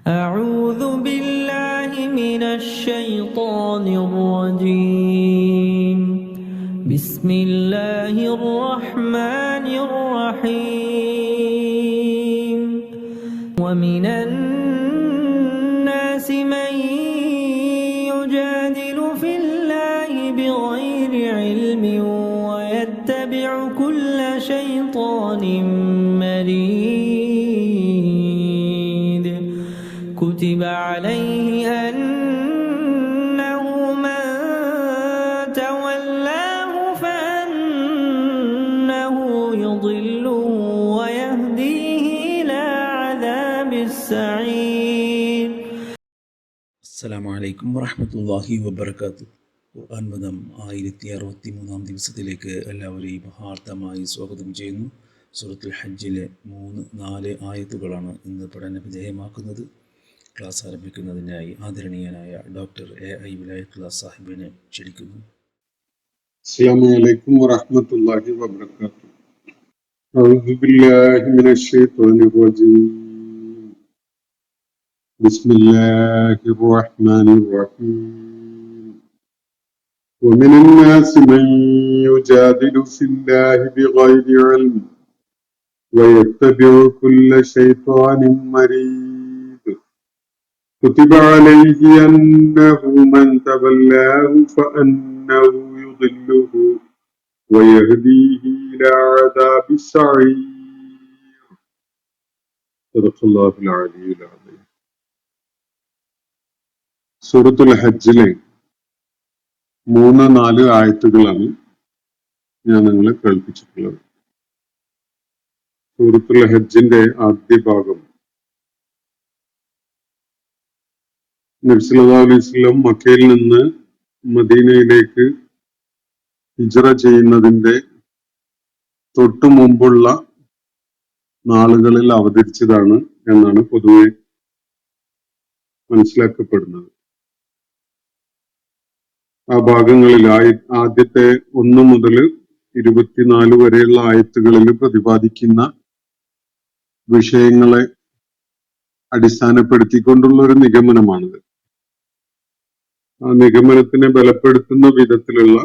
أعوذ بالله من الشيطان الرجيم. بسم الله الرحمن الرحيم. ومن الناس من يجادل في الله بغير علم ويتبع كل شيطان مريد. كتب عليه أنه من تولاه فأنه يضله ويهديه إلى عذاب السعير. അസ്സലാമു അലൈക്കും വറഹ്മത്തുള്ളാഹി വബറകാതുഹു. ഖുർആൻ മതം 1063 ദിവസത്തിലേക്ക് എല്ലാവരെയും ഹാർദമായി സ്വാഗതം ചെയ്യുന്നു. സൂറത്തുൽ ഹജ്ജിലെ 3-4 ആയത്തുകളാണ് ഇന്ന് പഠന വിധേയമാക്കുന്നത്. ക്ലാസ് ആരംഭിക്കുന്നതിനായി ആദരണീയനായ ഡോക്ടർ എ.ഐ. വിലായത്തുള്ള സാഹിബിനെ ക്ഷണിക്കുന്നു. അസ്സലാമു അലൈക്കും വറഹ്മത്തുള്ളാഹി വബറകാതുഹു. അഊദു ബില്ലാഹി മിനശ് ശൈത്വാനിർ റജീം. ബിസ്മില്ലാഹിർ റഹ്മാനിർ റഹീം. വമിനൻ നാസി മൻ യുജാദിലു ഫില്ലാഹി ബിഗൈരി ഇൽം വയത്തബിഉ കുല്ല ശൈത്വാനിൻ മരീദ്. കുതിബ അലൈഹി അന്നഹു മൻ തവല്ലാഹു ഫഅന്നഹു യുദില്ലുഹു ويهديه إلى عذاب السعير. صدق الله العلي العظيم. സൂറത്തുൽ ഹജ്ജിലെ 3-4 ആയത്തുകളാണ് ഞാൻ നിങ്ങളെ കേൾപ്പിച്ചിട്ടുള്ളത്. സൂറത്തുൽ ഹജ്ജിന്റെ ആദ്യ ഭാഗം നബി സല്ലല്ലാഹു അലൈഹി വസല്ലം മക്കയിൽ നിന്ന് മദീനയിലേക്ക് ഹിജ്റ ചെയ്യുന്നതിന്റെ തൊട്ടു മുമ്പുള്ള നാളുകളിൽ അവതരിച്ചതാണ് എന്നാണ് പൊതുവെ മനസ്സിലാക്കപ്പെടുന്നത്. ആ ഭാഗങ്ങളിൽ ആദ്യത്തെ 1 മുതൽ 24 വരെയുള്ള ആയത്തുകളിൽ പ്രതിപാദിക്കുന്ന വിഷയങ്ങളെ അടിസ്ഥാനപ്പെടുത്തിക്കൊണ്ടുള്ള ഒരു നിഗമനമാണിത്. ആ നിഗമനത്തിനെ ബലപ്പെടുത്തുന്ന വിധത്തിലുള്ള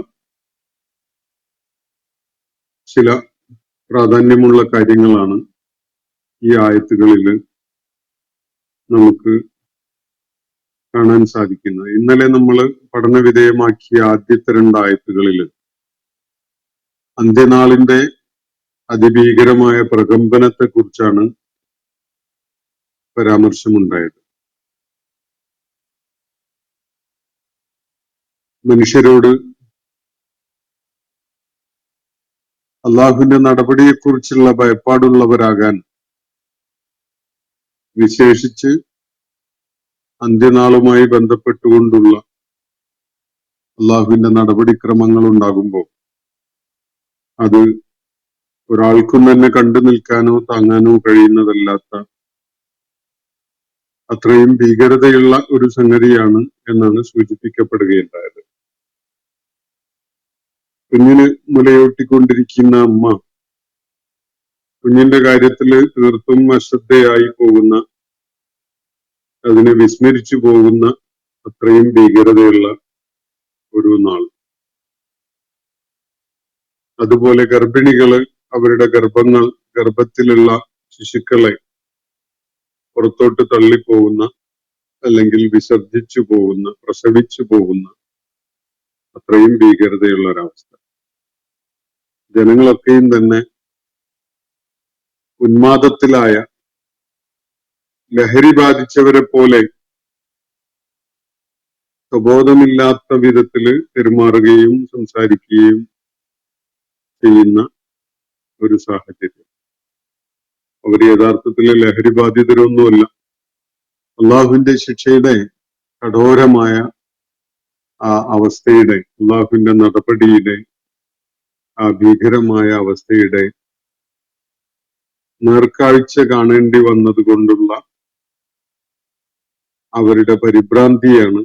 ചില പ്രാധാന്യമുള്ള കാര്യങ്ങളാണ് ഈ ആയത്തുകളിൽ നമുക്ക് കാണാൻ സാധിക്കുന്നത്. ഇന്നലെ നമ്മൾ പഠന വിധേയമാക്കിയ ആദ്യത്തെ 2 ആയത്തുകളിൽ അന്ത്യനാളിന്റെ അതിഭീകരമായ പ്രകമ്പനത്തെ കുറിച്ചാണ് പരാമർശമുണ്ടായത്. മനുഷ്യരോട് അള്ളാഹുവിന്റെ നടപടിയെക്കുറിച്ചുള്ള ഭയപ്പാടുള്ളവരാകാൻ, വിശേഷിച്ച് അന്ത്യനാളുമായി ബന്ധപ്പെട്ടുകൊണ്ടുള്ള അള്ളാഹുവിന്റെ നടപടിക്രമങ്ങൾ ഉണ്ടാകുമ്പോൾ അത് ഒരാൾക്കും തന്നെ കണ്ടു നിൽക്കാനോ താങ്ങാനോ കഴിയുന്നതല്ലാത്ത അത്രയും ഭീകരതയുള്ള ഒരു സംഗതിയാണ് എന്നാണ് സൂചിപ്പിക്കപ്പെടുകയുണ്ടായത്. കുഞ്ഞിന് മുലയൂട്ടിക്കൊണ്ടിരിക്കുന്ന അമ്മ കുഞ്ഞിന്റെ കാര്യത്തിൽ തീർത്തും അശ്രദ്ധയായി പോകുന്ന, അതിനെ വിസ്മരിച്ചു പോകുന്ന അത്രയും ഭീകരതയുള്ള ഒരു നാൾ. അതുപോലെ ഗർഭിണികള് അവരുടെ ഗർഭത്തിലുള്ള ശിശുക്കളെ പുറത്തോട്ട് തള്ളിപ്പോകുന്ന, അല്ലെങ്കിൽ വിസർജിച്ചു പോകുന്ന, പ്രസവിച്ചു പോകുന്ന അത്രയും ഭീകരതയുള്ള ഒരവസ്ഥ. ജനങ്ങളൊക്കെയും തന്നെ ഉന്മാദത്തിലായ, ലഹരി ബാധിച്ചവരെ പോലെ സ്വബോധമില്ലാത്ത വിധത്തില് പെരുമാറുകയും സംസാരിക്കുകയും ചെയ്യുന്ന ഒരു സാഹചര്യം. അവർ യഥാർത്ഥത്തിൽ ലഹരി ബാധിതരൊന്നുമല്ല. അള്ളാഹുവിന്റെ ശിക്ഷയുടെ കഠോരമായ ആ അവസ്ഥയുടെ, അള്ളാഹുവിന്റെ നടപടിയുടെ ആ ഭീകരമായ അവസ്ഥയുടെ നേർക്കാഴ്ച കാണേണ്ടി വന്നത് കൊണ്ടുള്ള അവരുടെ പരിഭ്രാന്തിയാണ്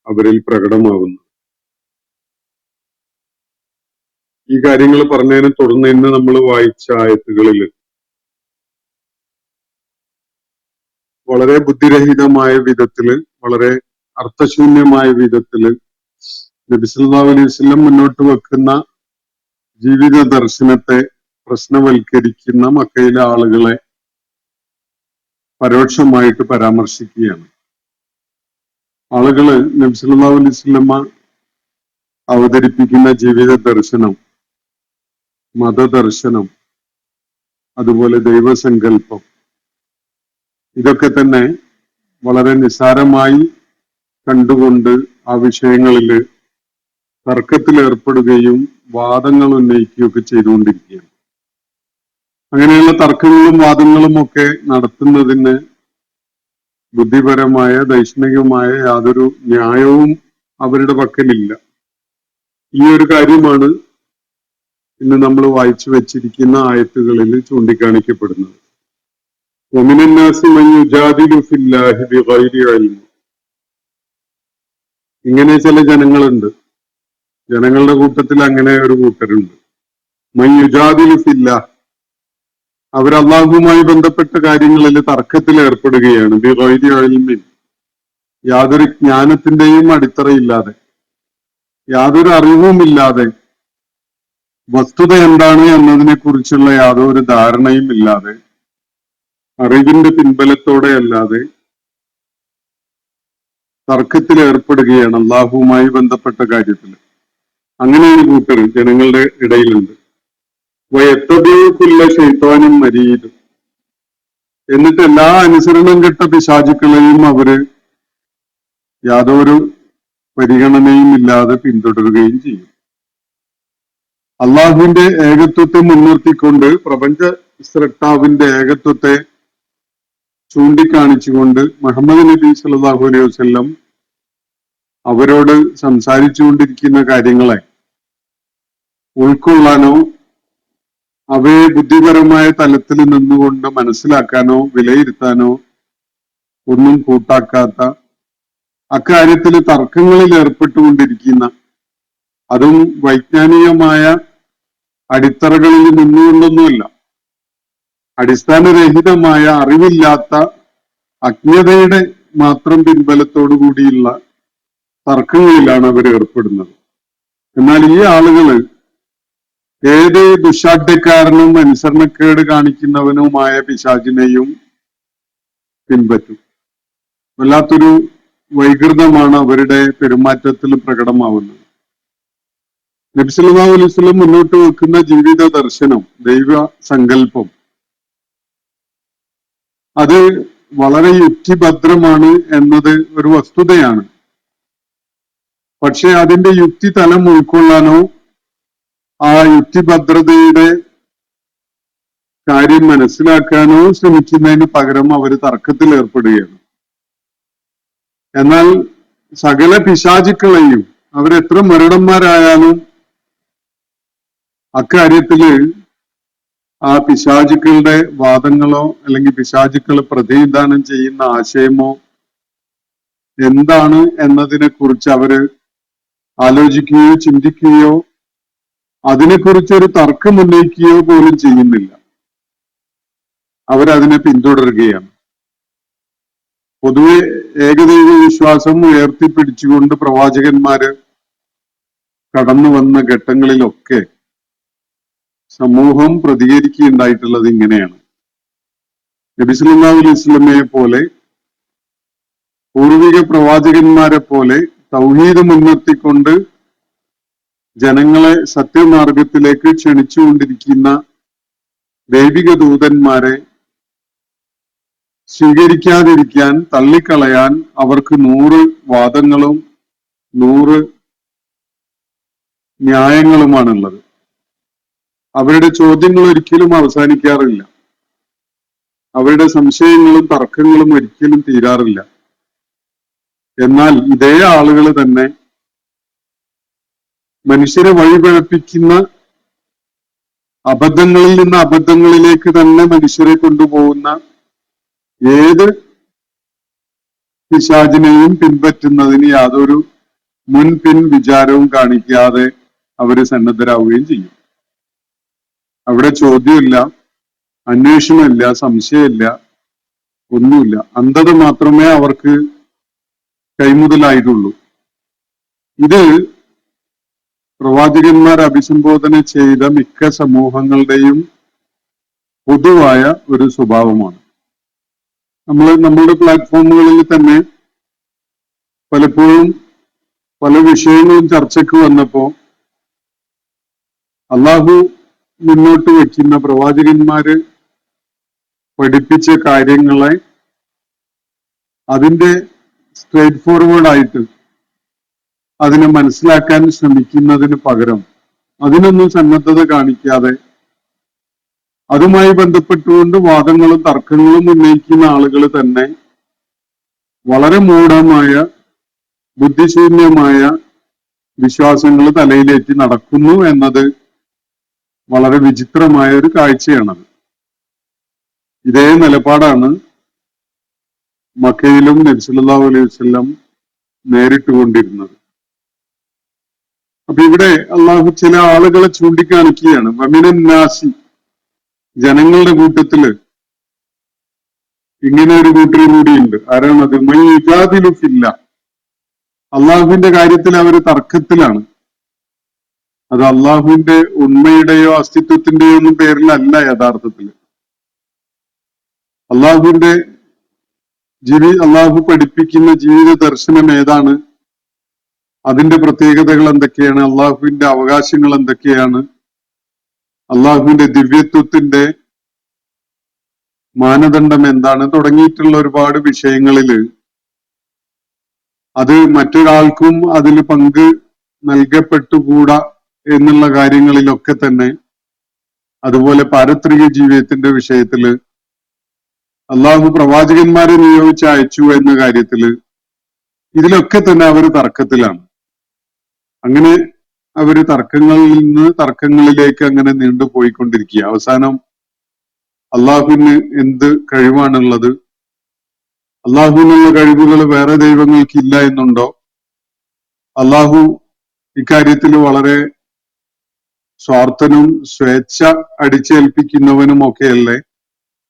അവരിൽ പ്രകടമാകുന്നത്. ഈ കാര്യങ്ങൾ പറഞ്ഞതിനെ തുടർന്ന് ഇന്ന് നമ്മൾ വായിച്ച ആയത്തുകളിൽ വളരെ ബുദ്ധിരഹിതമായ വിധത്തില്, വളരെ അർത്ഥശൂന്യമായ വിധത്തില് നബി സല്ലല്ലാഹു അലൈഹി വസല്ലം മുന്നോട്ട് വെക്കുന്ന ജീവിത ദർശനത്തെ പ്രശ്നവൽക്കരിക്കുന്ന മക്കയിലെ ആളുകളെ പരോക്ഷമായിട്ട് പരാമർശിക്കുകയാണ്. ആളുകള് നബി സല്ലല്ലാഹു അലൈഹി വസല്ലമ അവതരിപ്പിക്കുന്ന ജീവിത ദർശനം, മതദർശനം, അതുപോലെ ദൈവസങ്കല്പം, ഇതൊക്കെ തന്നെ വളരെ നിസ്സാരമായി കണ്ടുകൊണ്ട് ആ വിഷയങ്ങളിൽ തർക്കത്തിലേർപ്പെടുകയും വാദങ്ങൾ ഉന്നയിക്കുകയൊക്കെ ചെയ്തുകൊണ്ടിരിക്കുകയാണ്. അങ്ങനെയുള്ള തർക്കങ്ങളും വാദങ്ങളും ഒക്കെ നടത്തുന്നതിന് ബുദ്ധിപരമായ ദൈഷ്ണികമായ യാതൊരു ന്യായവും അവരുടെ പക്കലില്ല. ഈ ഒരു കാര്യമാണ് ഇന്ന് നമ്മൾ വായിച്ചു വെച്ചിരിക്കുന്ന ആയത്തുകളിൽ ചൂണ്ടിക്കാണിക്കപ്പെടുന്നത്. ഇങ്ങനെ ചില ജനങ്ങളുണ്ട്, ജനങ്ങളുടെ കൂട്ടത്തിൽ അങ്ങനെ ഒരു കൂട്ടരുണ്ട്. മയ്യുജാദിലു ഫില്ലാ, അവർ അള്ളാഹുവുമായി ബന്ധപ്പെട്ട കാര്യങ്ങളിൽ തർക്കത്തിൽ ഏർപ്പെടുകയാണ്. ബിഗൈരി ഇൽമിൻ, യാതൊരു ജ്ഞാനത്തിന്റെയും അടിത്തറയില്ലാതെ, യാതൊരു അറിവുമില്ലാതെ, വസ്തുത എന്താണ് എന്നതിനെ കുറിച്ചുള്ള യാതൊരു ധാരണയും ഇല്ലാതെ, അറിവിന്റെ പിൻബലത്തോടെ അല്ലാതെ തർക്കത്തിൽ ഏർപ്പെടുകയാണ് അള്ളാഹുവുമായി ബന്ധപ്പെട്ട കാര്യത്തിൽ. അങ്ങനെ ഒരു കൂട്ടർ ജനങ്ങളുടെ ഇടയിലുണ്ട്. വയത്തബിയുള്ള ശൈത്വാനും മരീദ്, എന്നിട്ട് എല്ലാ അനുസരണം കെട്ട പിശാചുക്കളെയും അവര് യാതൊരു പരിഗണനയും ഇല്ലാതെ പിന്തുടരുകയും ചെയ്യും. അള്ളാഹുവിന്റെ ഏകത്വത്തെ മുൻനിർത്തിക്കൊണ്ട്, പ്രപഞ്ച സ്രഷ്ടാവിന്റെ ഏകത്വത്തെ ചൂണ്ടിക്കാണിച്ചുകൊണ്ട് മുഹമ്മദ് നബി സല്ലല്ലാഹു അലൈഹി വസല്ലം അവരോട് സംസാരിച്ചുകൊണ്ടിരിക്കുന്ന കാര്യങ്ങളെ ഉൾക്കൊള്ളാനോ അവയെ ബുദ്ധിപരമായ തലത്തിൽ നിന്നുകൊണ്ട് മനസ്സിലാക്കാനോ വിലയിരുത്താനോ ഒന്നും കൂട്ടാക്കാത്ത, അക്കാര്യത്തിൽ തർക്കങ്ങളിൽ ഏർപ്പെട്ടുകൊണ്ടിരിക്കുന്ന, അതും വൈജ്ഞാനികമായ അടിത്തറകളിൽ നിന്നുകൊണ്ടൊന്നുമല്ല, അടിസ്ഥാനരഹിതമായ അറിവില്ലാത്ത അജ്ഞതയുടെ മാത്രം പിൻബലത്തോടു കൂടിയുള്ള തർക്കങ്ങളിലാണ് അവർ ഏർപ്പെടുന്നത്. എന്നാൽ ഈ ആളുകള് ഏത് ദുശാഠ്യക്കാരനും അനുസരണക്കേട് കാണിക്കുന്നവനുമായ പിശാചിനെയും പിൻപറ്റും. വല്ലാത്തൊരു വൈകൃതമാണ് അവരുടെ പെരുമാറ്റത്തിൽ പ്രകടമാവുന്നത്. നബി സല്ലല്ലാഹു അലൈഹി വസല്ലം മുന്നോട്ട് വെക്കുന്ന ജീവിത ദർശനം, ദൈവ സങ്കല്പം, അത് വളരെ യുക്തിഭദ്രമാണ് എന്നത് ഒരു വസ്തുതയാണ്. പക്ഷെ അതിന്റെ യുക്തി തലം ഉൾക്കൊള്ളാനോ ആ യുക്തിഭദ്രതയുടെ കാര്യം മനസ്സിലാക്കാനോ ശ്രമിക്കുന്നതിന് പകരം അവർ തർക്കത്തിൽ ഏർപ്പെടുകയാണ്. എന്നാൽ സകല പിശാചുക്കളെയും അവരെത്ര മുരടന്മാരായാലും അക്കാര്യത്തില് ആ പിശാചുക്കളുടെ വാദങ്ങളോ അല്ലെങ്കിൽ പിശാചുക്കൾ പ്രതിനിധാനം ചെയ്യുന്ന ആശയമോ എന്താണ് എന്നതിനെ കുറിച്ച് അവര് ആലോചിക്കുകയോ ചിന്തിക്കുകയോ അതിനെക്കുറിച്ചൊരു തർക്കം ഉന്നയിക്കുകയോ പോലും ചെയ്യുന്നില്ല. അവരതിനെ പിന്തുടരുകയാണ്. പൊതുവെ ഏകദൈവ വിശ്വാസം ഉയർത്തിപ്പിടിച്ചുകൊണ്ട് പ്രവാചകന്മാര് കടന്നു വന്ന ഘട്ടങ്ങളിലൊക്കെ സമൂഹം പ്രതികരിക്കുകയുണ്ടായിട്ടുള്ളത് ഇങ്ങനെയാണ്. നബി സല്ലല്ലാഹു അലൈഹി വസല്ലമയെ പോലെ, പൂർവിക പ്രവാചകന്മാരെ പോലെ തൗഹീദ് മുൻനിർത്തിക്കൊണ്ട് ജനങ്ങളെ സത്യമാർഗത്തിലേക്ക് ക്ഷണിച്ചുകൊണ്ടിരിക്കുന്ന ദൈവിക ദൂതന്മാരെ സ്വീകരിക്കാതിരിക്കാൻ, തള്ളിക്കളയാൻ അവർക്ക് 100 വാദങ്ങളും 100 ന്യായങ്ങളുമാണുള്ളത്. അവരുടെ ചോദ്യങ്ങൾ ഒരിക്കലും അവസാനിക്കാറില്ല. അവരുടെ സംശയങ്ങളും തർക്കങ്ങളും ഒരിക്കലും തീരാറില്ല. എന്നാൽ ഇതേ ആളുകൾ തന്നെ മനുഷ്യരെ വഴിപഴപ്പിക്കുന്ന, അബദ്ധങ്ങളിൽ നിന്ന് അബദ്ധങ്ങളിലേക്ക് തന്നെ മനുഷ്യരെ കൊണ്ടുപോകുന്ന ഏത് പിശാചിനെയും പിൻപറ്റുന്നതിന് യാതൊരു മുൻപിൻ വിചാരവും കാണിക്കാതെ അവര് സന്നദ്ധരാവുകയും ചെയ്യും. അവിടെ ചോദ്യമില്ല, അന്വേഷണമില്ല, സംശയമില്ല, ഒന്നുമില്ല. അന്ധത മാത്രമേ അവർക്ക് കൈമുതലായിട്ടുള്ളൂ. ഇത് പ്രവാചകന്മാർ അഭിസംബോധന ചെയ്ത മിക്ക സമൂഹങ്ങളുടെയും പൊതുവായ ഒരു സ്വഭാവമാണ്. നമ്മളുടെ പ്ലാറ്റ്ഫോമുകളിൽ തന്നെ പലപ്പോഴും പല വിഷയങ്ങളും ചർച്ചയ്ക്ക് വന്നപ്പോ അള്ളാഹു മുന്നോട്ട് വയ്ക്കുന്ന പ്രവാചകന്മാര് പഠിപ്പിച്ച കാര്യങ്ങളെ അതിന്റെ സ്ട്രേറ്റ് ഫോർവേഡ് ആയിട്ട് അതിനെ മനസ്സിലാക്കാൻ ശ്രമിക്കുന്നതിന് പകരം അതിനൊന്നും സന്നദ്ധത കാണിക്കാതെ അതുമായി ബന്ധപ്പെട്ടുകൊണ്ട് വാദങ്ങളും തർക്കങ്ങളും ഉന്നയിക്കുന്ന ആളുകൾ തന്നെ വളരെ മൂഢമായ ബുദ്ധിശൂന്യമായ വിശ്വാസങ്ങൾ തലയിലേറ്റി നടക്കുന്നു എന്നത് വളരെ വിചിത്രമായ ഒരു കാഴ്ചയാണത്. ഇതേ നിലപാടാണ് മക്കയിലും നബി സല്ലല്ലാഹു അലൈഹി വസല്ലം നേരിട്ടുകൊണ്ടിരുന്നത്. അപ്പൊ ഇവിടെ അള്ളാഹു ചില ആളുകളെ ചൂണ്ടിക്കാണിക്കുകയാണ്. വമിനൻ നാസി, ജനങ്ങളുടെ കൂട്ടത്തില് ഇങ്ങനെ ഒരു കൂട്ടരും കൂടിയുണ്ട്. ആരാണത്? മൻ യുജാദിലു ഫില്ലാ, അള്ളാഹുവിന്റെ കാര്യത്തിൽ അവർ തർക്കത്തിലാണ്. അത് അള്ളാഹുവിന്റെ ഉണ്മയുടെയോ അസ്തിത്വത്തിന്റെയോ ഒന്നും പേരിലല്ല. യഥാർത്ഥത്തിൽ അള്ളാഹു പഠിപ്പിക്കുന്ന ജീവിത ദർശനം ഏതാണ്, അതിന്റെ പ്രത്യേകതകൾ എന്തൊക്കെയാണ്, അള്ളാഹുവിന്റെ അവകാശങ്ങൾ എന്തൊക്കെയാണ്, അള്ളാഹുവിന്റെ ദിവ്യത്വത്തിന്റെ മാനദണ്ഡം എന്താണ് തുടങ്ങിയിട്ടുള്ള ഒരുപാട് വിഷയങ്ങളില് അത് മറ്റൊരാൾക്കും അതിൽ പങ്ക് നൽകപ്പെട്ടുകൂടാ എന്നുള്ള കാര്യങ്ങളിലൊക്കെ തന്നെ, അതുപോലെ പാരത്രിക ജീവിതത്തിന്റെ വിഷയത്തില് അള്ളാഹു പ്രവാചകന്മാരെ നിയോഗിച്ച് അയച്ചു എന്ന കാര്യത്തില് ഇതിലൊക്കെ തന്നെ അവർ തർക്കത്തിലാണ്. അങ്ങനെ അവര് തർക്കങ്ങളിൽ നിന്ന് തർക്കങ്ങളിലേക്ക് അങ്ങനെ നീണ്ടുപോയിക്കൊണ്ടിരിക്കുക. അവസാനം അള്ളാഹുവിന് എന്ത് കഴിവാണുള്ളത്, അള്ളാഹുവിനുള്ള കഴിവുകൾ വേറെ ദൈവങ്ങൾക്കില്ല എന്നുണ്ടോ, അള്ളാഹു ഇക്കാര്യത്തിൽ വളരെ സ്വാർത്ഥനും സ്വേച്ഛ അടിച്ചേൽപ്പിക്കുന്നവനും ഒക്കെയല്ലേ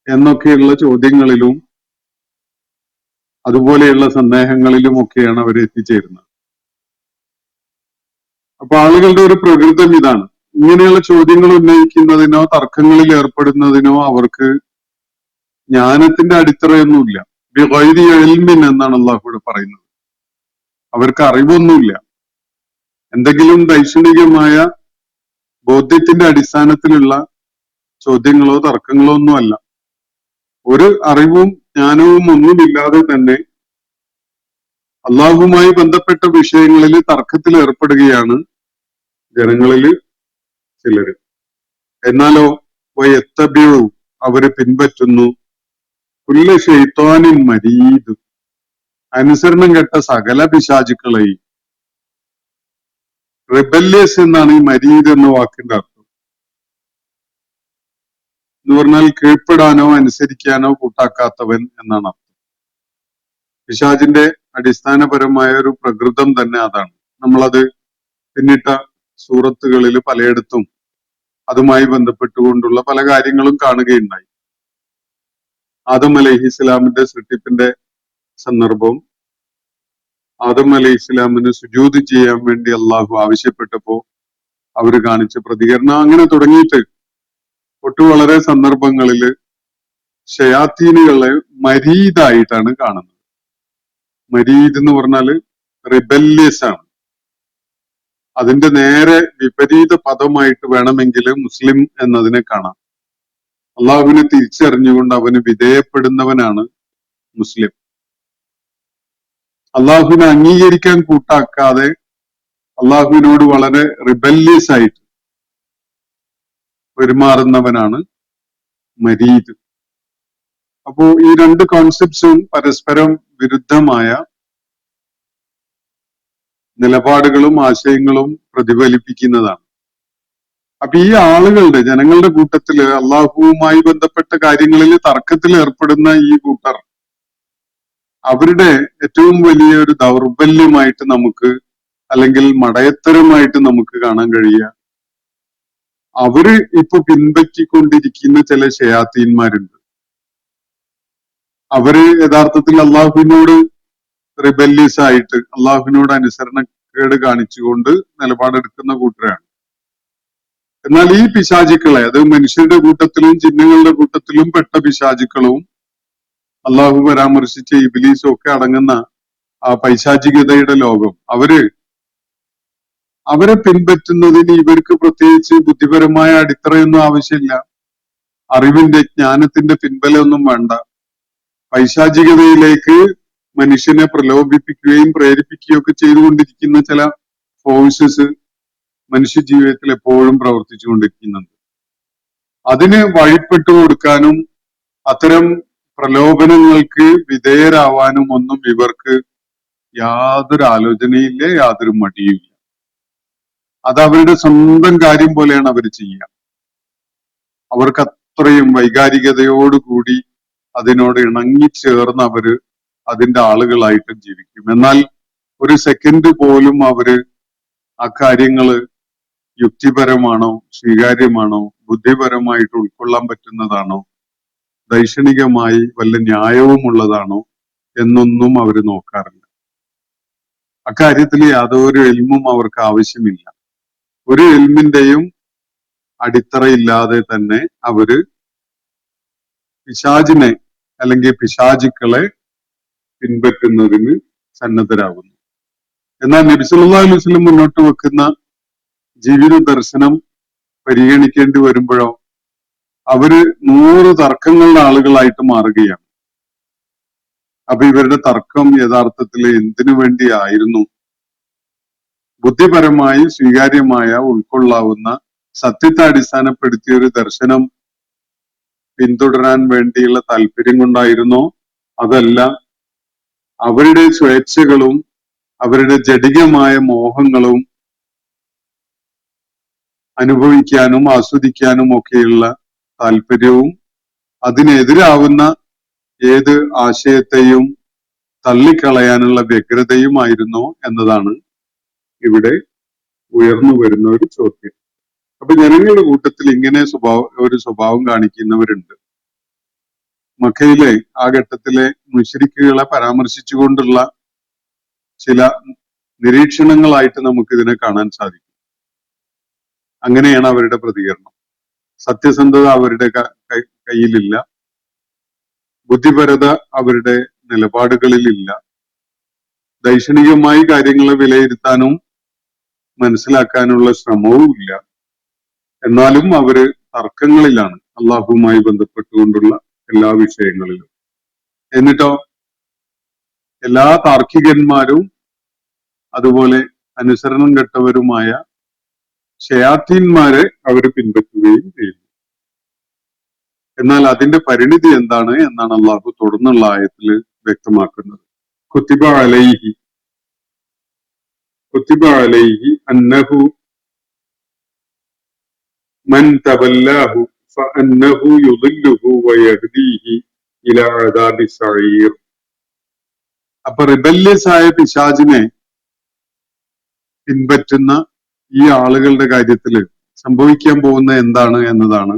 എന്നൊക്കെയുള്ള ചോദ്യങ്ങളിലും അതുപോലെയുള്ള സന്ദേഹങ്ങളിലും ഒക്കെയാണ് അവർ എത്തിച്ചേരുന്നത്. അപ്പൊ ആളുകളുടെ ഒരു പ്രകൃതം ഇതാണ്. ഇങ്ങനെയുള്ള ചോദ്യങ്ങൾ ഉന്നയിക്കുന്നതിനോ തർക്കങ്ങളിൽ ഏർപ്പെടുന്നതിനോ അവർക്ക് ജ്ഞാനത്തിന്റെ അടിത്തറയൊന്നുമില്ല. ബിഗൈരി ഇൽമിൻ എന്നാണ് അള്ളാഹു പറയുന്നത്. അവർക്ക് അറിവൊന്നുമില്ല. എന്തെങ്കിലും ദൈക്ഷണികമായ ബോധ്യത്തിന്റെ അടിസ്ഥാനത്തിലുള്ള ചോദ്യങ്ങളോ തർക്കങ്ങളോ ഒന്നുമല്ല. ഒരു അറിവും ജ്ഞാനവും ഒന്നുമില്ലാതെ തന്നെ അള്ളാഹുമായി ബന്ധപ്പെട്ട വിഷയങ്ങളിൽ തർക്കത്തിൽ ഏർപ്പെടുകയാണ് ജനങ്ങളിൽ ചിലര്. എന്നാലോ വയത്തബ്യു, അവര് പിൻപറ്റുന്നു കുല്ല ശൈത്വാനിൻ മരീദ്, അനുസരണം കെട്ട സകല പിശാചുക്കളെയും. റിബല്യസ് എന്നാണ് ഈ മരീദ് എന്ന വാക്കിന്റെ അർത്ഥം. എന്ന് പറഞ്ഞാൽ കീഴ്പ്പെടാനോ അനുസരിക്കാനോ കൂട്ടാക്കാത്തവൻ എന്നാണ് അർത്ഥം. പിശാചിന്റെ അടിസ്ഥാനപരമായ ഒരു പ്രകൃതം തന്നെ അതാണ്. നമ്മളത് പിന്നിട്ട സൂറത്തുകളിൽ പലയിടത്തും അതുമായി ബന്ധപ്പെട്ടുകൊണ്ടുള്ള പല കാര്യങ്ങളും കാണുകയുണ്ടായി. ആദം അലൈഹി ഇസ്ലാമിന്റെ സൃഷ്ടിപ്പിന്റെ സന്ദർഭം, ആദം അലൈഹി ഇസ്ലാമിന് സുജൂദ് ചെയ്യാൻ വേണ്ടി അള്ളാഹു ആവശ്യപ്പെട്ടപ്പോ അവര് കാണിച്ച പ്രതികരണം, അങ്ങനെ തുടങ്ങിയിട്ട് വളരെ സന്ദർഭങ്ങളില് ഷയാത്തീനുകളെ മരീദായിട്ടാണ് കാണുന്നത്. മരീദ് എന്ന് പറഞ്ഞാല് റിബല്യസ് ആണ്. അതിന്റെ നേരെ വിപരീത പദമായിട്ട് വേണമെങ്കിൽ മുസ്ലിം എന്നതിനെ കാണാം. അള്ളാഹുവിനെ തിരിച്ചറിഞ്ഞുകൊണ്ട് അവന് വിധേയപ്പെടുന്നവനാണ് മുസ്ലിം. അള്ളാഹുവിനെ അംഗീകരിക്കാൻ കൂട്ടാക്കാതെ അള്ളാഹുവിനോട് വളരെ റിബല്യസ് ആയിട്ട് പെരുമാറുന്നവനാണ് മരീദ്. അപ്പോ ഈ രണ്ട് കോൺസെപ്റ്റ്സും പരസ്പരം വിരുദ്ധമായ നിലപാടുകളും ആശയങ്ങളും പ്രതിഫലിപ്പിക്കുന്നതാണ്. അപ്പൊ ഈ ആളുകളുടെ, ജനങ്ങളുടെ കൂട്ടത്തില് അള്ളാഹുവുമായി ബന്ധപ്പെട്ട കാര്യങ്ങളിൽ തർക്കത്തിൽ ഏർപ്പെടുന്ന ഈ കൂട്ടർ, അവരുടെ ഏറ്റവും വലിയ ഒരു ദൗർബല്യമായിട്ട് നമുക്ക്, അല്ലെങ്കിൽ മടയത്തരമായിട്ട് നമുക്ക് കാണാൻ കഴിയുക, അവര് ഇപ്പൊ പിൻപറ്റിക്കൊണ്ടിരിക്കുന്ന ചില ശയാത്തീന്മാരുണ്ട്. അവര് യഥാർത്ഥത്തിൽ അള്ളാഹുവിനോട് റിബല്യസ് ആയിട്ട് അള്ളാഹുവിനോട് അനുസരണക്കേട് കാണിച്ചുകൊണ്ട് നിലപാടെടുക്കുന്ന കൂട്ടരാണ്. എന്നാൽ ഈ പിശാചുക്കളെ, അത് മനുഷ്യരുടെ കൂട്ടത്തിലും ജിന്നുകളുടെ കൂട്ടത്തിലും പെട്ട പിശാചുക്കളും അള്ളാഹു പരാമർശിച്ച ഇബ്ലീസും ഒക്കെ അടങ്ങുന്ന ആ പൈശാചികതയുടെ ലോകം, അവരെ പിൻപറ്റുന്നതിന് ഇവർക്ക് പ്രത്യേകിച്ച് ബുദ്ധിപരമായ അടിത്തറയൊന്നും ആവശ്യമില്ല. അറിവിന്റെ, ജ്ഞാനത്തിന്റെ പിൻബലമൊന്നും വേണ്ട. പൈശാചികതയിലേക്ക് മനുഷ്യനെ പ്രലോഭിപ്പിക്കുകയും പ്രേരിപ്പിക്കുകയും ഒക്കെ ചെയ്തുകൊണ്ടിരിക്കുന്ന ചില ഫോഴ്സസ് മനുഷ്യ ജീവിതത്തിൽ എപ്പോഴും പ്രവർത്തിച്ചുകൊണ്ടിരിക്കുന്നുണ്ട്. അതിന് വഴിപ്പെട്ടു കൊടുക്കാനും അത്തരം പ്രലോഭനങ്ങൾക്ക് വിധേയരാവാനും ഒന്നും ഇവർക്ക് യാതൊരു ആലോചനയില്ല, യാതൊരു മടിയുമില്ല. അത് അവരുടെ സ്വന്തം കാര്യം പോലെയാണ് അവർ ചെയ്യുക. അവർക്ക് അത്രയും വൈകാരികതയോടുകൂടി അതിനോട് ഇണങ്ങിച്ചേർന്ന് അവര് അതിന്റെ ആളുകളായിട്ട് ജീവിക്കും. എന്നാൽ ഒരു സെക്കൻഡ് പോലും അവര് ആ കാര്യങ്ങള് യുക്തിപരമാണോ, സ്വീകാര്യമാണോ, ബുദ്ധിപരമായിട്ട് ഉൾക്കൊള്ളാൻ പറ്റുന്നതാണോ, ദൈക്ഷണികമായി വല്ല ന്യായവുമുള്ളതാണോ എന്നൊന്നും അവര് നോക്കാറില്ല. അക്കാര്യത്തിൽ യാതൊരു എൽമും അവർക്ക് ആവശ്യമില്ല. ഒരു എൽമിന്റെയും അടിത്തറയില്ലാതെ തന്നെ അവര് പിശാചിനെ അല്ലെങ്കിൽ പിശാചുക്കളെ പിൻപറ്റുന്നതിന് സന്നദ്ധരാകുന്നു. എന്നാൽ നബി സല്ലല്ലാഹു അലൈഹി വസല്ലം മുന്നോട്ട് വെക്കുന്ന ജീവിത ദർശനം പരിഗണിക്കേണ്ടി വരുമ്പോഴോ അവര് 100 തർക്കങ്ങളുടെ ആളുകളായിട്ട് മാറുകയാണ്. അപ്പൊ ഇവരുടെ തർക്കം യഥാർത്ഥത്തിൽ എന്തിനു വേണ്ടിയായിരുന്നു? ബുദ്ധിപരമായി സ്വീകാര്യമായ, ഉൾക്കൊള്ളാവുന്ന, സത്യത്തെ അടിസ്ഥാനപ്പെടുത്തിയ ഒരു ദർശനം പിന്തുടരാൻ വേണ്ടിയുള്ള താല്പര്യം കൊണ്ടായിരുന്നോ? അതല്ല അവരുടെ സ്വേച്ഛകളും അവരുടെ ജഡികമായ മോഹങ്ങളും അനുഭവിക്കാനും ആസ്വദിക്കാനും ഒക്കെയുള്ള താല്പര്യവും അതിനെതിരാവുന്ന ഏത് ആശയത്തെയും തള്ളിക്കളയാനുള്ള വ്യഗ്രതയുമായിരുന്നോ എന്നതാണ് ഇവിടെ ഉയർന്നു വരുന്ന ഒരു ചോദ്യം. അപ്പൊ ജനങ്ങളുടെ കൂട്ടത്തിൽ ഇങ്ങനെ ഒരു സ്വഭാവം കാണിക്കുന്നവരുണ്ട്. മക്കയിലെ ആ ഘട്ടത്തിലെ മുശ്രിക്കുകളെ പരാമർശിച്ചുകൊണ്ടുള്ള ചില നിരീക്ഷണങ്ങളായിട്ട് നമുക്ക് ഇതിനെ കാണാൻ സാധിക്കും. അങ്ങനെയാണ് അവരുടെ പ്രതികരണം. സത്യസന്ധത അവരുടെ കയ്യിലില്ല, ബുദ്ധിപരത അവരുടെ നിലപാടുകളിലില്ല, ദൈക്ഷണികമായി കാര്യങ്ങളെ വിലയിരുത്താനും മനസ്സിലാക്കാനുള്ള ശ്രമവും ഇല്ല. എന്നാലും അവര് തർക്കങ്ങളിലാണ് അള്ളാഹുവുമായി ബന്ധപ്പെട്ടുകൊണ്ടുള്ള എല്ലാ വിഷയങ്ങളിലും. എന്നിട്ടോ എല്ലാ താർക്കികന്മാരും അതുപോലെ അനുസരണം കെട്ടവരുമായ ശയാത്തീന്മാരെ അവർ പിൻപറ്റുകയും ചെയ്യുന്നു. എന്നാൽ അതിന്റെ പരിണിതി എന്താണ് എന്നാണ് അള്ളാഹു തുടർന്നുള്ള ആയത്തിൽ വ്യക്തമാക്കുന്നത്. കുത്തിബ അലൈഹി അന്നഹു മൻ തവല്ലാഹു ഫഅന്നഹു യുദില്ലുഹു വയഹ്ദീഹി ഇലാ അദാബി സഈർ. അപ്പൊ റിബല്യസ് ആയ പിശാചിനെ പിൻപറ്റുന്ന ഈ ആളുകളുടെ കാര്യത്തിൽ സംഭവിക്കാൻ പോകുന്ന എന്താണ് എന്നതാണ്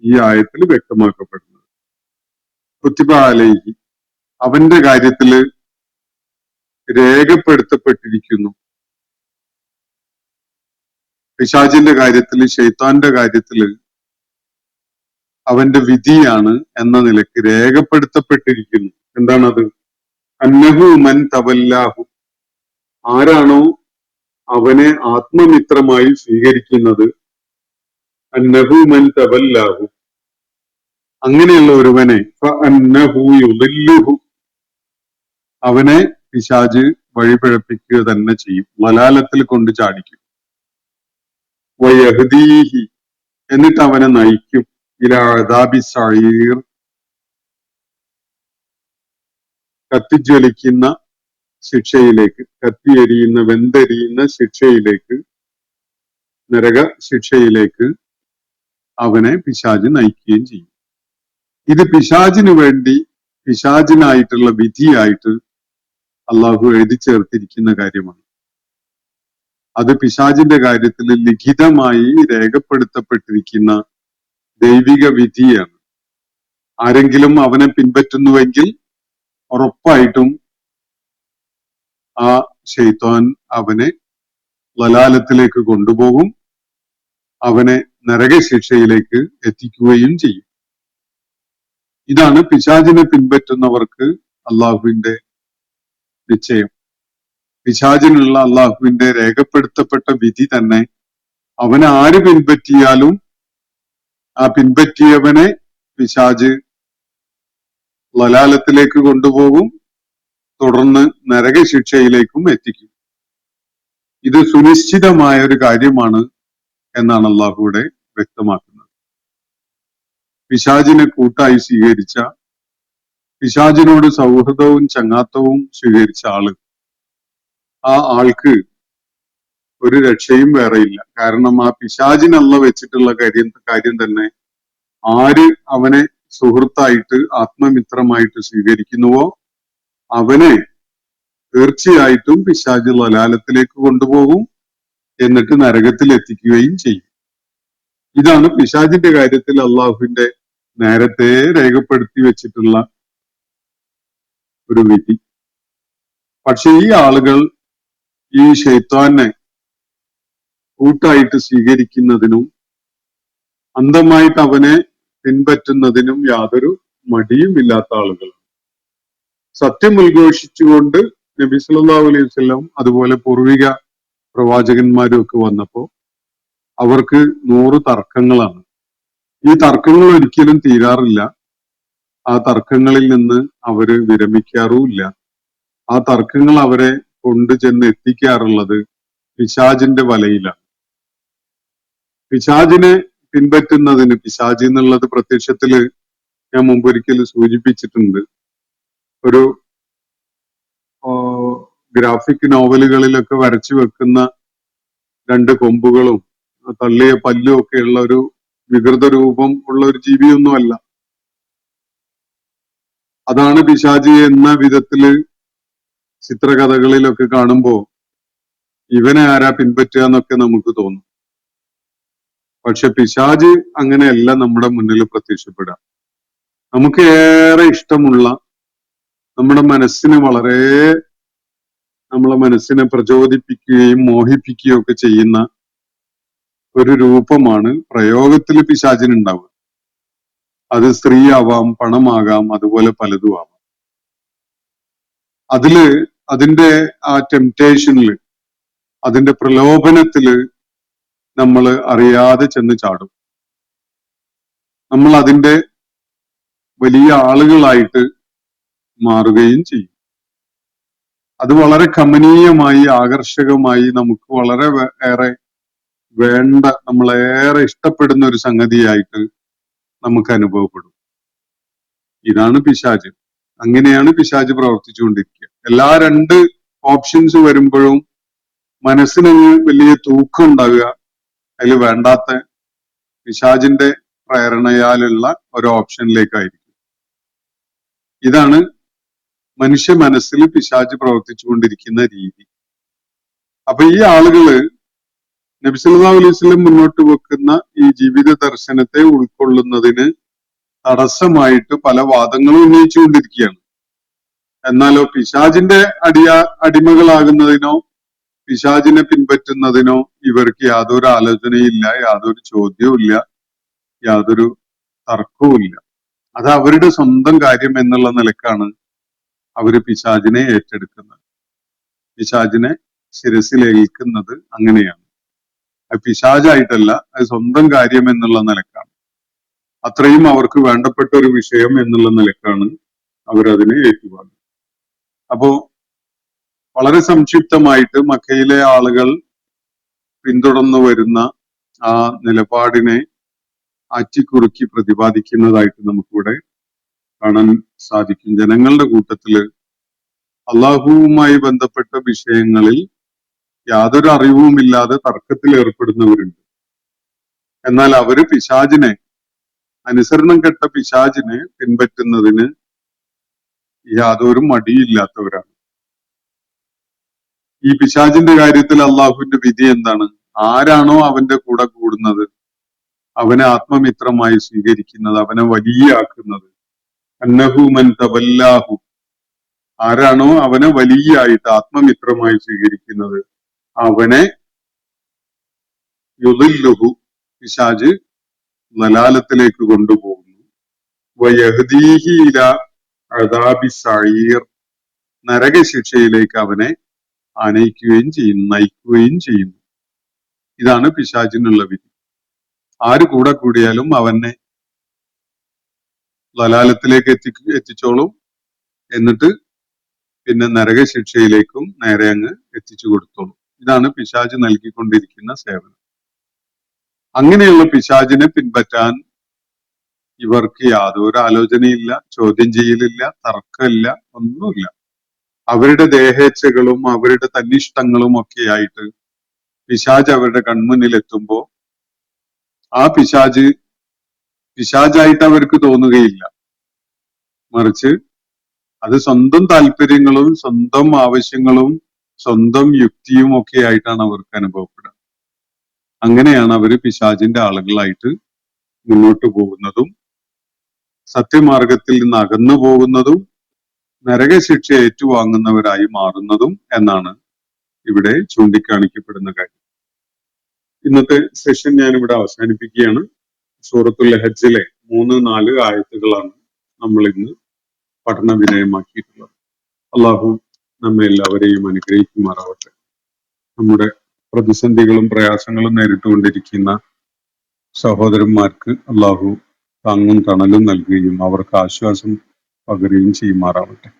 ഈ ആയത്തിൽ വ്യക്തമാക്കപ്പെടുന്നത്. കുത്തിബ അലൈഹി, അവന്റെ കാര്യത്തില് രേഖപ്പെടുത്തപ്പെട്ടിരിക്കുന്നു. പിശാചിന്റെ കാര്യത്തില്, ശൈത്താന്റെ കാര്യത്തില് അവന്റെ വിധിയാണ് എന്ന നിലയ്ക്ക് രേഖപ്പെടുത്തപ്പെട്ടിരിക്കുന്നു. എന്താണത്? അന്നഹു മൻ തവല്ലാഹു, ആരാണോ അവനെ ആത്മമിത്രമായി സ്വീകരിക്കുന്നത്, അന്നഹു മൻ തവല്ലാഹു, അങ്ങനെയുള്ള ഒരുവനെ ഫഅന്നഹു യുദില്ലുഹു, അവനെ പിശാച് വഴിപിഴപ്പിക്കുക തന്നെ ചെയ്യും, വലാലത്തിൽ കൊണ്ട് ചാടിക്കും. വയഹ്ദീഹി, എന്നിട്ട് അവനെ നയിക്കും, ഇലാ അദാബി സഈർ, കത്തിജ്വലിക്കുന്ന ശിക്ഷയിലേക്ക്, കത്തിയെരിയുന്ന വെന്തെരിയുന്ന ശിക്ഷയിലേക്ക്, നരക ശിക്ഷയിലേക്ക് അവനെ പിശാച് നയിക്കുകയും ചെയ്യും. ഇത് പിശാചിന് വേണ്ടി, പിശാചിനായിട്ടുള്ള വിധിയായിട്ട് അള്ളാഹു എഴുതി ചേർത്തിരിക്കുന്ന കാര്യമാണ്. അത് പിശാചിന്റെ കാര്യത്തിൽ ലിഖിതമായി രേഖപ്പെടുത്തപ്പെട്ടിരിക്കുന്ന ദൈവിക വിധിയാണ്. ആരെങ്കിലും അവനെ പിൻപറ്റുന്നുവെങ്കിൽ ഉറപ്പായിട്ടും ആ ശൈത്താൻ അവനെ ലലാലത്തിലേക്ക് കൊണ്ടുപോകും, അവനെ നരകശിക്ഷയിലേക്ക് എത്തിക്കുകയും ചെയ്യും. ഇതാണ് പിശാചിനെ പിൻപറ്റുന്നവർക്ക് അള്ളാഹുവിന്റെ നിശ്ചയം. പിശാചിനുള്ള അള്ളാഹുവിന്റെ രേഖപ്പെടുത്തപ്പെട്ട വിധി തന്നെ, അവനെ ആര് പിൻപറ്റിയാലും ആ പിൻപറ്റിയവനെ പിശാച് ലലാലത്തിലേക്ക് കൊണ്ടുപോകും, തുടർന്ന് നരകശിക്ഷയിലേക്കും എത്തിക്കും. ഇത് സുനിശ്ചിതമായ ഒരു കാര്യമാണ് എന്നാണ് അള്ളാഹു ഇവിടെ വ്യക്തമാക്കുന്നത്. പിശാചിനെ കൂട്ടായി സ്വീകരിച്ച, പിശാചിനോട് സൗഹൃദവും ചങ്ങാത്തവും സ്വീകരിച്ച ആ ആൾക്ക് ഒരു രക്ഷയും വേറെയില്ല. കാരണം ആ പിശാചിനല്ല വെച്ചിട്ടുള്ള കാര്യം തന്നെ ആര് അവനെ സുഹൃത്തായിട്ട് ആത്മമിത്രമായിട്ട് സ്വീകരിക്കുന്നുവോ അവനെ തീർച്ചയായിട്ടും പിശാച് ലലാലത്തിലേക്ക് കൊണ്ടുപോകും, എന്നിട്ട് നരകത്തിൽ എത്തിക്കുകയും ചെയ്യും. ഇതാണ് പിശാചിന്റെ കാര്യത്തിൽ അള്ളാഹുവിന്റെ നേരത്തെ രേഖപ്പെടുത്തി വെച്ചിട്ടുള്ള ഒരു വിധി. പക്ഷെ ഈ ആളുകൾ ഈ ശൈത്താനെ കൂട്ടായിട്ട് സ്വീകരിക്കുന്നതിനും അന്ധമായിട്ട് അവനെ പിൻപറ്റുന്നതിനും യാതൊരു മടിയുമില്ലാത്ത ആളുകൾ. സത്യം ഉദ്ഘോഷിച്ചുകൊണ്ട് നബി സല്ലല്ലാഹു അലൈഹി വസല്ലം അതുപോലെ പൂർവിക പ്രവാചകന്മാരും ഒക്കെ വന്നപ്പോ അവർക്ക് 100 തർക്കങ്ങളാണ്. ഈ തർക്കങ്ങൾ ഒരിക്കലും തീരാറില്ല. ആ തർക്കങ്ങളിൽ നിന്ന് അവര് വിരമിക്കാറുമില്ല. ആ തർക്കങ്ങൾ അവരെ കൊണ്ടുചെന്ന് എത്തിക്കാറുള്ളത് പിശാചിന്റെ വലയിലാണ്. പിശാചിനെ പിൻപറ്റുന്നതിന്, പിശാചി എന്നുള്ളത് പ്രത്യക്ഷത്തില് ഞാൻ മുമ്പൊരിക്കൽ സൂചിപ്പിച്ചിട്ടുണ്ട്. ഒരു ഗ്രാഫിക് നോവലുകളിലൊക്കെ വരച്ചു വെക്കുന്ന 2 കൊമ്പുകളും തള്ളിയ പല്ലും ഒക്കെയുള്ള ഒരു വികൃത രൂപം ഉള്ള ഒരു ജീവിയൊന്നുമല്ല. അതാണ് പിശാചി എന്ന വിധത്തില് ചിത്രകഥകളിലൊക്കെ കാണുമ്പോ ഇവനെ ആരാ പിൻപറ്റുക എന്നൊക്കെ നമുക്ക് തോന്നും. പക്ഷെ പിശാച് അങ്ങനെയല്ല നമ്മുടെ മുന്നിൽ പ്രത്യക്ഷപ്പെടുക. നമുക്ക് ഏറെ ഇഷ്ടമുള്ള, നമ്മുടെ മനസ്സിനെ പ്രചോദിപ്പിക്കുകയും മോഹിപ്പിക്കുകയും ഒക്കെ ചെയ്യുന്ന ഒരു രൂപമാണ് പ്രയോഗത്തിൽ പിശാചിനുണ്ടാവുക. അത് സ്ത്രീ ആവാം, പണമാകാം, അതുപോലെ പലതും ആവാം. അതിന്റെ ആ ടെംപ്റ്റേഷനില്, അതിന്റെ പ്രലോഭനത്തില് നമ്മൾ അറിയാതെ ചെന്ന് ചാടും. നമ്മൾ അതിന്റെ വലിയ ആളുകളായിട്ട് മാറുകയും ചെയ്യും. അത് വളരെ കമനീയമായി, ആകർഷകമായി, നമുക്ക് വളരെ ഏറെ വേണ്ട, നമ്മളേറെ ഇഷ്ടപ്പെടുന്ന ഒരു സംഗതിയായിട്ട് നമുക്ക് അനുഭവപ്പെടും. ഇതാണ് പിശാച്. അങ്ങനെയാണ് പിശാച് പ്രവർത്തിച്ചുകൊണ്ടിരിക്കുക. എല്ലാ 2 ഓപ്ഷൻസ് വരുമ്പോഴും മനസ്സിന് വലിയ തൂക്കം ഉണ്ടാവുക അതിൽ വേണ്ടാത്ത പിശാചിന്റെ പ്രേരണയാലുള്ള ഒരു ഓപ്ഷനിലേക്കായിരിക്കും. ഇതാണ് മനുഷ്യ മനസ്സിൽ പിശാച് പ്രവർത്തിച്ചുകൊണ്ടിരിക്കുന്ന രീതി. അപ്പൊ ഈ ആളുകള് നബി സല്ലല്ലാഹു അലൈഹി വസല്ലം മുന്നോട്ട് വെക്കുന്ന ഈ ജീവിത ദർശനത്തെ ഉൾക്കൊള്ളുന്നതിന് തടസ്സമായിട്ട് പല വാദങ്ങളും ഉന്നയിച്ചുകൊണ്ടിരിക്കുകയാണ്. എന്നാലോ പിശാചിന്റെ അടിമകളാകുന്നതിനോ പിശാചിനെ പിൻപറ്റുന്നതിനോ ഇവർക്ക് യാതൊരു ആലോചനയില്ല, യാതൊരു ചോദ്യവും ഇല്ല, യാതൊരു തർക്കവും ഇല്ല. അത് അവരുടെ സ്വന്തം കാര്യം എന്നുള്ള നിലക്കാണ് അവര് പിശാചിനെ ഏറ്റെടുക്കുന്നത്, പിശാചിനെ ശിരസിലേൽക്കുന്നത്. അങ്ങനെയാണ്. അത് പിശാചായിട്ടല്ല, അത് സ്വന്തം കാര്യം എന്നുള്ള നിലക്കാണ്. അത്രയും അവർക്ക് വേണ്ടപ്പെട്ട ഒരു വിഷയം എന്നുള്ള നിലക്കാണ് അവരതിനെ ഏറ്റുവാങ്ങുന്നത്. അപ്പോ വളരെ സംക്ഷിപ്തമായിട്ട് മക്കയിലെ ആളുകൾ പിന്തുടർന്നു വരുന്ന ആ നിലപാടിനെ അറ്റിക്കുറുക്കി പ്രതിപാദിക്കുന്നതായിട്ട് നമുക്കിവിടെ കാണാൻ സാധിക്കും. ജനങ്ങളുടെ കൂട്ടത്തില് അള്ളാഹുവുമായി ബന്ധപ്പെട്ട വിഷയങ്ങളിൽ യാതൊരു അറിവുമില്ലാതെ തർക്കത്തിൽ ഏർപ്പെടുന്നവരുണ്ട്. എന്നാൽ അവര് പിശാചിനെ, അനുസരണം കെട്ട പിശാചിനെ പിൻപറ്റുന്നതിന് യാതൊരു മടിയില്ലാത്തവരാണ്. ഈ പിശാചിന്റെ കാര്യത്തിൽ അള്ളാഹുവിന്റെ വിധി എന്താണ്? ആരാണോ അവന്റെ കൂടെ കൂടുന്നത്, അവനെ ആത്മമിത്രമായി സ്വീകരിക്കുന്നത്, അവനെ വലിയാക്കുന്നത്, അന്നഹു മൻ തവല്ലാഹു, ആരാണോ അവനെ വലിയായിട്ട് ആത്മമിത്രമായി സ്വീകരിക്കുന്നത് അവനെ യുദില്ലുഹു, പിശാച് ദലാലത്തിലേക്ക് കൊണ്ടുപോകുന്നു. വയഹ്ദീഹി ഇലാ അദാബി സഈർ, നരകശിക്ഷയിലേക്ക് അവനെ ആനയിക്കുകയും ചെയ്യുന്നു, നയിക്കുകയും ചെയ്യുന്നു. ഇതാണ് പിശാചിനുള്ള വിധി. ആര് കൂടെ കൂടിയാലും അവനെ ദലാലത്തിലേക്ക് എത്തിച്ചോളും. എന്നിട്ട് പിന്നെ നരകശിക്ഷയിലേക്കും നേരെ അങ്ങ് എത്തിച്ചു കൊടുത്തോളും. ഇതാണ് പിശാച് നൽകിക്കൊണ്ടിരിക്കുന്ന സേവനം. അങ്ങനെയുള്ള പിശാചിനെ പിൻപറ്റാൻ ഇവർക്ക് യാതൊരു ആലോചനയില്ല, ചോദ്യം ചെയ്യലില്ല, തർക്കമില്ല, ഒന്നുമില്ല. അവരുടെ ദേഹേച്ഛകളും അവരുടെ തന്നിഷ്ടങ്ങളും ഒക്കെയായിട്ട് പിശാച് അവരുടെ കൺമുന്നിൽ എത്തുമ്പോ ആ പിശാചായിട്ട് അവർക്ക് തോന്നുകയില്ല. മറിച്ച് അത് സ്വന്തം താല്പര്യങ്ങളും സ്വന്തം ആവശ്യങ്ങളും സ്വന്തം യുക്തിയും ഒക്കെ ആയിട്ടാണ് അവർക്ക് അനുഭവപ്പെടുക. അങ്ങനെയാണ് അവര് പിശാചിന്റെ ആളുകളായിട്ട് മുന്നോട്ട് പോകുന്നതും സത്യമാർഗത്തിൽ നിന്ന് അകന്നു പോകുന്നതും നരകശിക്ഷ ഏറ്റുവാങ്ങുന്നവരായി മാറുന്നതും എന്നാണ് ഇവിടെ ചൂണ്ടിക്കാണിക്കപ്പെടുന്ന കാര്യം. ഇന്നത്തെ സെഷൻ ഞാൻ ഇവിടെ അവസാനിപ്പിക്കുകയാണ്. സൂറത്തുൽ ഹജ്ജിലെ 3-4 ആയത്തുകളാണ് നമ്മൾ ഇന്ന് പഠന വിധേയമാക്കിയിട്ടുള്ളത്. അള്ളാഹു നമ്മെ എല്ലാവരെയും അനുഗ്രഹിക്കുമാറാവട്ടെ. നമ്മുടെ പ്രതിസന്ധികളും പ്രയാസങ്ങളും നേരിട്ടുകൊണ്ടിരിക്കുന്ന സഹോദരന്മാർക്ക് അള്ളാഹു താങ്ങും തണലും നൽകുകയും അവർക്ക് ആശ്വാസം പകരുകയും ചെയ്യുമാറാവട്ടെ.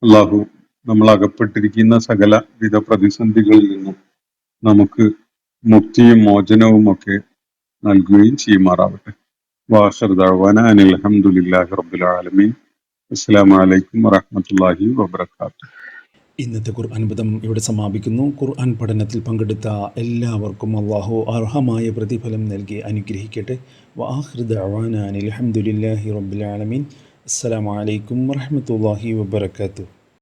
അള്ളാഹു നമ്മൾ അകപ്പെട്ടിരിക്കുന്ന സകല വിധ പ്രതിസന്ധികളിൽ നിന്നും നമുക്ക് മുക്തിയും മോചനവും ഒക്കെ നൽകുകയും ചെയ്യുമാറാവട്ടെ. വാഖിർ ദഅ്വാനാ അനിൽ ഹംദുലില്ലാഹി റബ്ബിൽ ആലമീൻ. അസ്സലാമു അലൈക്കും വറഹ്മത്തുള്ളാഹി വബറകാതുഹു. ഇന്നത്തെ ഖുർആൻ പദം ഇവിടെ സമാപിക്കുന്നു. ഖുർആൻ പഠനത്തിൽ പങ്കെടുത്ത എല്ലാവർക്കും അല്ലാഹു അർഹമായ പ്രതിഫലം നൽകി അനുഗ്രഹിക്കട്ടെ. വആഖിർ ദഅ്വാനാ അനിൽ ഹംദുലില്ലാഹി റബ്ബിൽ ആലമീൻ. അസ്സലാമു അലൈക്കും വറഹ്മത്തുള്ളാഹി വബറകാതുഹു.